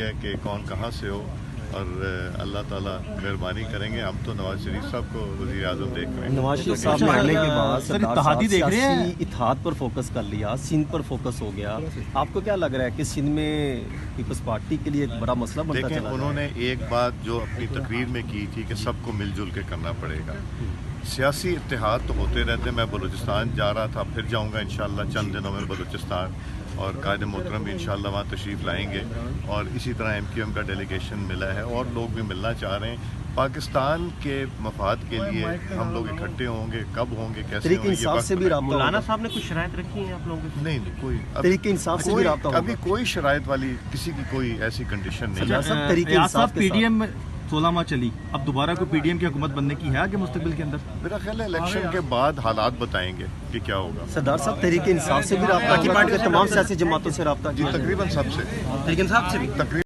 ہے کہ کون کہاں سے ہو، اور اللہ تعالیٰ مہربانی کریں گے. ہم تو نواز شریف صاحب کو وزیر اعظم دیکھ رہے ہیں. نواز شریف صاحب نے آنے کے بعد سردار صاحب سیاسی اتحاد پر فوکس کر لیا، سندھ پر فوکس ہو گیا. آپ کو کیا لگ رہا ہے کہ سندھ میں پیپلز پارٹی کے لیے ایک بڑا مسئلہ بنتا دیکھیں، چلا انہوں نے ایک بات جو اپنی تقریر میں کی تھی کہ سب کو مل جل کے کرنا پڑے گا. سیاسی اتحاد تو ہوتے رہتے. میں بلوچستان جا رہا تھا، پھر جاؤں گا انشاءاللہ چند دنوں میں بلوچستان، اور قائد محترم بھی انشاءاللہ وہاں تشریف لائیں گے، اور اسی طرح ایم کیو ایم کا ڈیلیگیشن ملا ہے، اور لوگ بھی ملنا چاہ رہے ہیں. پاکستان کے مفاد کے لیے ہم لوگ اکٹھے ہوں گے. کب ہوں گے، کیسے تحریک ہوں گے، انصاف سے بھی رابطہ مولانا صاحب نے کچھ شرائط رکھی ہیں آپ لوگوں کے؟ نہیں کوئی تحریک انصاف سے بھی رابطہ ہوگا. ابھی کوئی شرائط والی کسی کی کوئی ایسی کنڈیشن نہیں ہے. سردار صاحب تحریک انصاف پی کے ڈی ساتھ ایم 16 ماہ چلی، اب دوبارہ کوئی پی ڈی ایم کی حکومت بننے کی ہے آگے مستقبل کے اندر؟ میرا خیال ہے الیکشن کے بعد حالات بتائیں گے کہ کیا ہوگا. سردار صاحب تحریک انصاف سے بھی رابطہ کیا، تمام سیاسی جماعتوں سے رابطہ کیا؟ تقریباً سب سے لیکن صاحب سے بھی تقریباً